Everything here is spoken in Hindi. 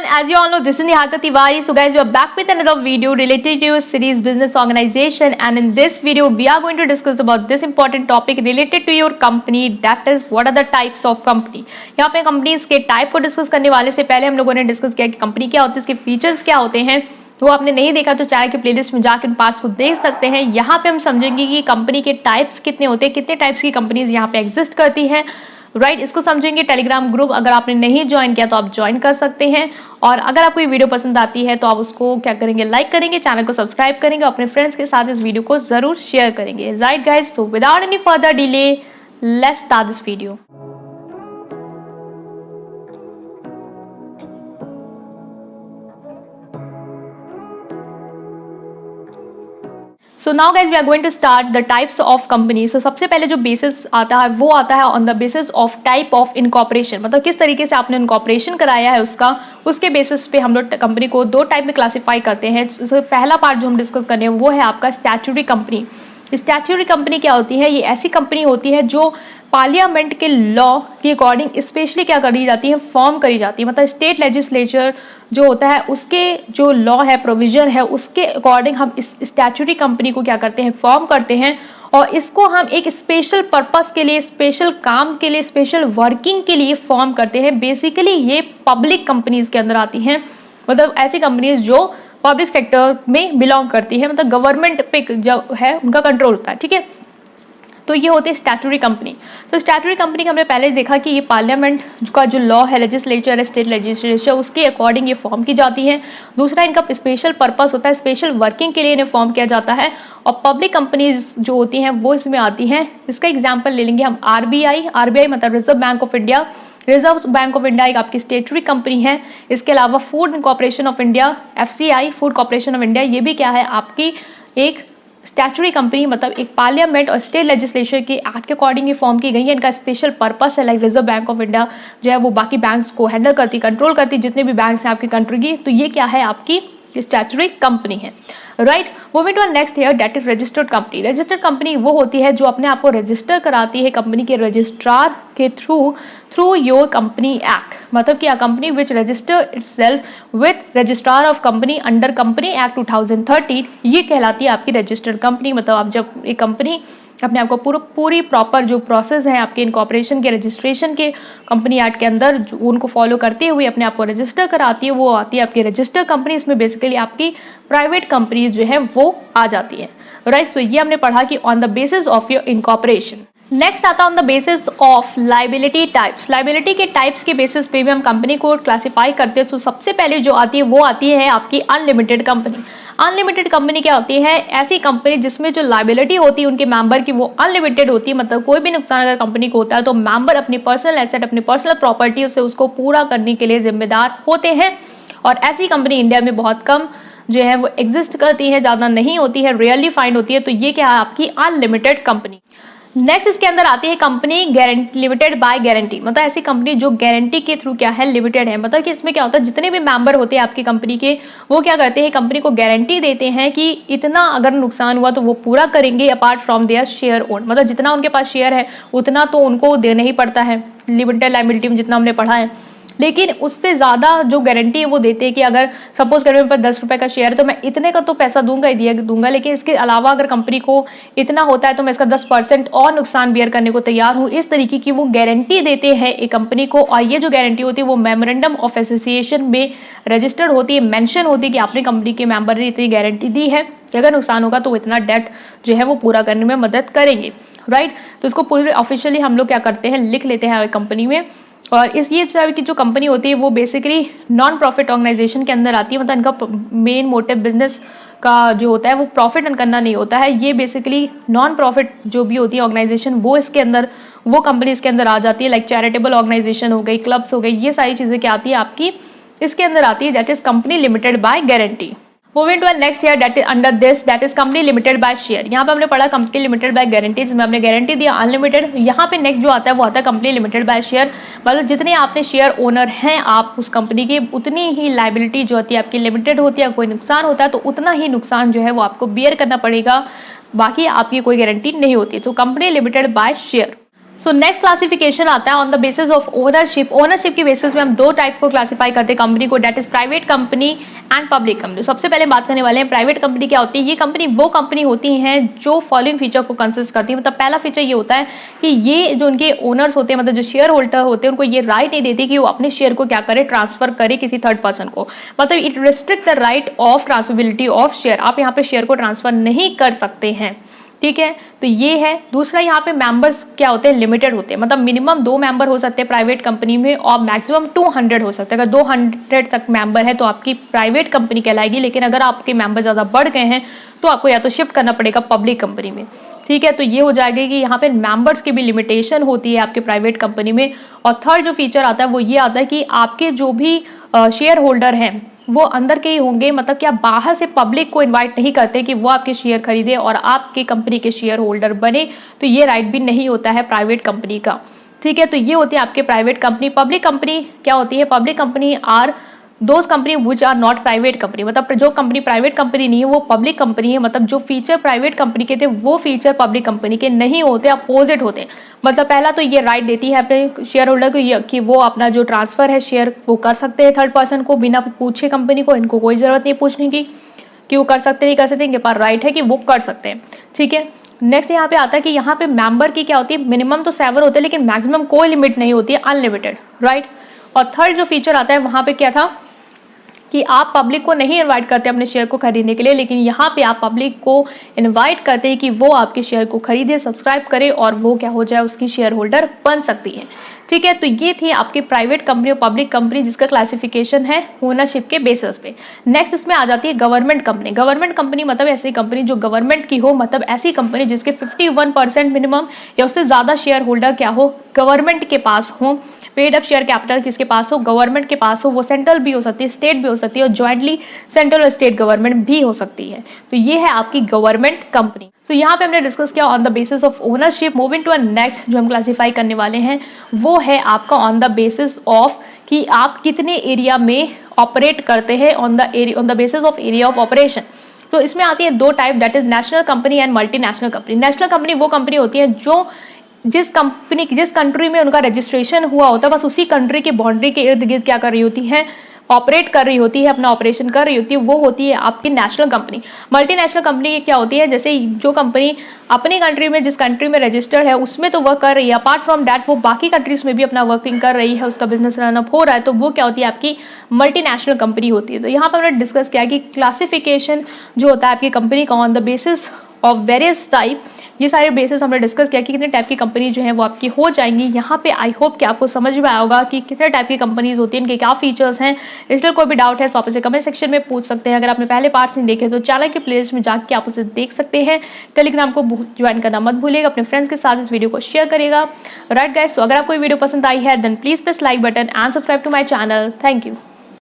everyone, as you all know, this is Nihaka Tiwari. So guys, we are back with another video related to series business organization, and in this video we are going to discuss about this important topic related to your company, that is what are the types of company. यहाँ पे कंपनीज के टाइप को डिस्कस करने वाले से पहले हम लोगों ने डिस्कस किया कि कंपनी क्या होती है, इसके फीचर्स क्या होते हैं. वो आपने नहीं देखा तो चाहे कि प्लेलिस्ट में जाकर पार्ट्स को देख सकते हैं. यहाँ पे हम समझेंगे कि कंपनी के टाइप्स कितने होते हैं, कितने टाइप्स की कंपनीज यहाँ पे एग्जिस्ट करती हैं. राइट, इसको समझेंगे. टेलीग्राम ग्रुप अगर आपने नहीं ज्वाइन किया तो आप ज्वाइन कर सकते हैं. और अगर आपको ये वीडियो पसंद आती है तो आप उसको क्या करेंगे, लाइक करेंगे, चैनल को सब्सक्राइब करेंगे, अपने फ्रेंड्स के साथ इस वीडियो को जरूर शेयर करेंगे. Right guys, so without any further delay let's start this video. So now guys we are going to start the types of company. सो सबसे पहले जो बेसिस आता है वो आता है on the basis of type of incorporation, मतलब किस तरीके से आपने इनकॉर्पोरेशन कराया है उसके बेसिस पे हम लोग कंपनी को दो टाइप में क्लासीफाई करते हैं. so, पहला पार्ट जो हम डिस्कस करने हैं वो है आपका स्टैट्यूटरी कंपनी. स्टैट्यूटरी कंपनी क्या होती है? ये ऐसी कंपनी होती है जो पार्लियामेंट के लॉ के अकॉर्डिंग स्पेशली क्या करी जाती है, फॉर्म करी जाती है. मतलब स्टेट लेजिस्लेचर जो होता है उसके जो लॉ है, प्रोविजन है, उसके अकॉर्डिंग हम इस स्टैट्यूटरी कंपनी को क्या करते हैं, फॉर्म करते हैं. और इसको हम एक स्पेशल पर्पस के लिए, स्पेशल काम के लिए, स्पेशल वर्किंग के लिए फॉर्म करते हैं. बेसिकली ये पब्लिक कंपनीज के अंदर आती हैं, मतलब ऐसी कंपनीज जो पब्लिक सेक्टर में बिलोंग करती है, मतलब गवर्नमेंट पे जो है उनका कंट्रोल होता है. ठीक है, तो ये होते हैं स्टैट्यूटरी कंपनी. तो स्टैट्यूटरी कंपनी का हमने पहले देखा कि ये पार्लियामेंट का जो लॉ है, लेजिस्लेचर है, स्टेट लेजिस्लेचर, उसके अकॉर्डिंग ये फॉर्म की जाती है. दूसरा, इनका स्पेशल पर्पस होता है, स्पेशल वर्किंग के लिए इन्हें फॉर्म किया जाता है. और पब्लिक कंपनीज जो होती हैं वो इसमें आती हैं. इसका एग्जाम्पल ले लेंगे हम आरबीआई. आरबीआई मतलब reserve bank of India. Reserve bank of India एक आपकी स्टेटरी कंपनी है. इसके अलावा food corporation of India, FCI, food corporation of India, ये भी क्या है, आपकी एक स्टैट्यूटरी कंपनी, मतलब एक पार्लियामेंट और स्टेट लेजिस्लेचर के एक्ट के अकॉर्डिंग ये फॉर्म की गई है. इनका स्पेशल पर्पस है, like reserve bank of India जो है वो बाकी बैंक्स को हैंडल करती, कंट्रोल करती, जितने भी बैंक्स हैं आपकी कंट्री की. तो ये क्या है, आपकी स्टैट्यूटरी कंपनी है. Right, moving to next here, that is registered company. Registered company वो होती है जो अपने आप को रजिस्टर कराती है कंपनी के रजिस्ट्रार के थ्रू योर कंपनी एक्ट. मतलब कि a company which register itself with registrar of company under company act 2013, ये कहलाती है आपकी रजिस्टर्ड कंपनी. मतलब आप जब एक कंपनी अपने आप को पूरी प्रॉपर जो प्रोसेस है आपके इनकॉर्पोरेशन के रजिस्ट्रेशन के कंपनी एक्ट के अंदर जो उनको फॉलो करते हुए अपने आप को रजिस्टर कराती है, वो आती है आपकी रजिस्टर कंपनी. इसमें बेसिकली आपकी प्राइवेट कंपनीज जो है वो आ जाती है. राइट, सो ये हमने पढ़ा कि on the basis of your incorporation. Next आता है on the basis of liability types. Liability के टाइप्स के बेसिस पे भी हम कंपनी को क्लासिफाई करते हैं. तो सबसे पहले जो आती है वो आती है आपकी अनलिमिटेड कंपनी. अनलिमिटेड कंपनी क्या होती है? ऐसी कंपनी जिसमें जो लाइबिलिटी होती है उनके मेंबर की वो अनलिमिटेड होती है. मतलब कोई भी नुकसान अगर कंपनी को होता है तो मेंबर अपनी पर्सनल एसेट, अपनी पर्सनल प्रॉपर्टी से उसको पूरा करने के लिए जिम्मेदार होते हैं. और ऐसी कंपनी इंडिया में बहुत कम जो है वो एग्जिस्ट करती है, ज्यादा नहीं होती है, रेयरली फाइंड होती है. तो ये क्या है, आपकी अनलिमिटेड कंपनी. नेक्स्ट इसके अंदर आती है कंपनी लिमिटेड बाय गारंटी. मतलब ऐसी कंपनी जो गारंटी के थ्रू क्या है, लिमिटेड है. मतलब कि इसमें क्या होता है, जितने भी मेंबर होते हैं आपकी कंपनी के, वो क्या करते हैं, कंपनी को गारंटी देते हैं कि इतना अगर नुकसान हुआ तो वो पूरा करेंगे apart from their share own. मतलब जितना उनके पास शेयर है उतना तो उनको देना ही पड़ता है, लिमिटेड लायबिलिटी में जितना हमने पढ़ा है. लेकिन उससे ज्यादा जो गारंटी है वो देते हैं कि अगर सपोज करें मेरे पास 10 रुपए का शेयर है तो मैं इतने का तो पैसा दूंगा ही दूंगा, लेकिन इसके अलावा अगर कंपनी को इतना होता है तो मैं इसका 10% और नुकसान बियर करने को तैयार हूं. इस तरीके की वो गारंटी देते हैं एक कंपनी को. और ये जो गारंटी होती है वो मेमोरेंडम ऑफ एसोसिएशन में रजिस्टर्ड होती है, मेंशन होती है कि आपने कंपनी के मेंबर ने इतनी गारंटी दी है कि अगर नुकसान होगा तो इतना डेट जो है वो पूरा करने में मदद करेंगे. राइट, तो इसको पूरी ऑफिशियली हम लोग क्या करते हैं, लिख लेते हैं कंपनी में. और इस ये तरह की जो कंपनी होती है वो बेसिकली नॉन प्रॉफिट ऑर्गेनाइजेशन के अंदर आती है. मतलब इनका मेन मोटिव बिजनेस का जो होता है वो प्रॉफिट अर्न करना नहीं होता है. ये बेसिकली नॉन प्रॉफिट जो भी होती है ऑर्गेनाइजेशन वो इसके अंदर, वो कंपनी इसके अंदर आ जाती है. लाइक चैरिटेबल ऑर्गेनाइजेशन हो गई, क्लब्स हो गई, ये सारी चीजें क्या आती है आपकी इसके अंदर आती है. That is company limited by guarantee. Moving to next here, that is under this, that is company limited by share. यहाँ पे हमने पढ़ा कंपनी लिमिटेड बाय गारंटी, जिसमें हमने गारंटी दिया अनलिमिटेड. यहाँ पे नेक्स्ट जो आता है वो आता है कंपनी लिमिटेड बाय शेयर. मतलब जितने आपने शेयर ओनर हैं आप उस कंपनी के, उतनी ही लाइबिलिटी जो होती है आपकी लिमिटेड होती है. कोई नुकसान होता है तो उतना ही नुकसान जो है वो आपको बियर करना पड़ेगा, बाकी आपकी कोई गारंटी नहीं होती. तो company limited by share. So next classification आता है on the basis of ownership. Ownership की बेसिस में हम दो टाइप को क्लासिफाई करते हैं कंपनी को, that is private company and public company. सबसे पहले बात करने वाले हैं प्राइवेट कंपनी क्या होती है। ये कंपनी वो कंपनी होती है जो फॉलोइंग फीचर को कंसिस्ट करती है। मतलब पहला फीचर ये होता है कि ये जो उनके ओनर्स होते हैं, मतलब जो शेयर होल्डर होते हैं, उनको ये राइट नहीं देती कि वो अपने शेयर को क्या करे, ट्रांसफर करे किसी थर्ड पर्सन को। मतलब it restrict the right of transferability of share. आप यहाँ पे शेयर को ट्रांसफर नहीं कर सकते हैं, ठीक है। तो ये है। दूसरा यहाँ पे मेंबर्स क्या होते हैं, लिमिटेड होते हैं। मतलब मिनिमम 2 मेंबर हो सकते हैं प्राइवेट कंपनी में और मैक्सिमम 200 हो सकते हैं। अगर 200 तक मेंबर है तो आपकी प्राइवेट कंपनी कहलाएगी, लेकिन अगर आपके मेंबर ज़्यादा बढ़ गए हैं तो आपको या तो शिफ्ट करना पड़ेगा पब्लिक कंपनी में, ठीक है। तो ये हो जाएगा कि यहाँ पे मेंबर्स की भी लिमिटेशन होती है आपके प्राइवेट कंपनी में। और थर्ड जो फीचर आता है वो ये आता है कि आपके जो भी शेयर होल्डर हैं वो अंदर के ही होंगे। मतलब कि आप बाहर से पब्लिक को इनवाइट नहीं करते कि वो आपके शेयर खरीदे और आपके कंपनी के शेयर होल्डर बने। तो ये राइट भी नहीं होता है प्राइवेट कंपनी का, ठीक है। तो ये होती है आपके प्राइवेट कंपनी। पब्लिक कंपनी क्या होती है, public company are those company which are not private company. मतलब जो कंपनी प्राइवेट कंपनी नहीं है वो पब्लिक कंपनी है। मतलब जो फीचर प्राइवेट कंपनी के थे वो फीचर पब्लिक कंपनी के नहीं होते, अपोजिट होते। मतलब पहला तो ये राइट देती है अपने शेयर होल्डर को कि वो अपना जो ट्रांसफर है शेयर वो कर सकते हैं थर्ड पर्सन को बिना पूछे कंपनी को। इनको कोई जरूरत नहीं पूछने की कि वो कर सकते नहीं कर सकते, इनके पास राइट है कि वो कर सकते हैं, ठीक है। नेक्स्ट यहाँ पे आता है कि यहाँ पे मेंबर की क्या होती है, मिनिमम तो 7 होते हैं लेकिन मैक्सिमम कोई लिमिट नहीं होती है, अनलिमिटेड, राइट। और थर्ड जो फीचर आता है वहां पे क्या था कि आप पब्लिक को नहीं इनवाइट करते अपने शेयर को खरीदने के लिए, लेकिन यहाँ पे आप पब्लिक को इनवाइट करते हैं कि वो आपके शेयर को खरीदे, सब्सक्राइब करे और वो क्या हो जाए, उसकी शेयर होल्डर बन सकती है, ठीक है। तो ये थी आपकी प्राइवेट कंपनी और पब्लिक कंपनी जिसका क्लासिफिकेशन है ओनरशिप के बेसिस पे। नेक्स्ट इसमें आ जाती है गवर्नमेंट कंपनी। गवर्नमेंट कंपनी मतलब ऐसी कंपनी जो गवर्नमेंट की हो, मतलब ऐसी कंपनी जिसके 51% मिनिमम या उससे ज्यादा शेयर होल्डर क्या हो, गवर्नमेंट के पास हो। पेड अप शेयर कैपिटल किसके पास हो, गवर्नमेंट के पास हो। वो सेंट्रल भी हो सकती है, स्टेट भी हो सकती है और ज्वाइंटली सेंट्रल और स्टेट गवर्नमेंट भी हो सकती है। तो ये है आपकी गवर्नमेंट कंपनी। तो यहाँ पे हमने डिस्कस किया on the basis of ownership. Moving to next जो हम क्लासिफाई करने वाले हैं वो है आपका ऑन द बेसिस ऑफ कि आप कितने एरिया में ऑपरेट करते हैं, on the basis of area of operation. तो इसमें आती है 2 type, that is national company and multinational company. National company वो कंपनी होती है जो जिस कंट्री में उनका रजिस्ट्रेशन हुआ होता है बस उसी कंट्री की बाउंड्री के इर्द गिर्द क्या कर रही होती है, ऑपरेट कर रही होती है, अपना ऑपरेशन कर रही होती है, वो होती है आपकी नेशनल कंपनी। मल्टीनेशनल कंपनी क्या होती है, जैसे जो कंपनी अपनी कंट्री में जिस कंट्री में रजिस्टर्ड है उसमें तो वर्क कर रही है, अपार्ट फ्रॉम दैट वो बाकी कंट्रीज में भी अपना वर्किंग कर रही है, उसका बिजनेस रन अप हो रहा है, तो वो क्या होती है, आपकी मल्टीनेशनल कंपनी होती है। तो यहाँ पर हमने डिस्कस किया कि क्लासिफिकेशन जो होता है आपकी कंपनी का on the basis of various type, ये सारे बेसिस हमने डिस्कस किया कि कितने टाइप की कंपनी जो है वो आपकी हो जाएंगी। यहाँ पे आई होप कि आपको समझ में आया होगा कि कितने टाइप की कंपनीज होती हैं, इनके क्या फीचर्स हैं। इसलिए कोई भी डाउट है तो आप इसे कमेंट सेक्शन में पूछ सकते हैं। अगर आपने पहले पार्ट्स नहीं देखे तो चैनल के प्लेलिस्ट में जाके आप उसे देख सकते हैं। टेलीग्राम को ज्वाइन करना मत भूलिएगा, अपने फ्रेंड्स के साथ इस वीडियो को शेयर करेगा, राइट गाइस। तो अगर आपको वीडियो पसंद आई है then please press like button and subscribe to my channel. Thank you.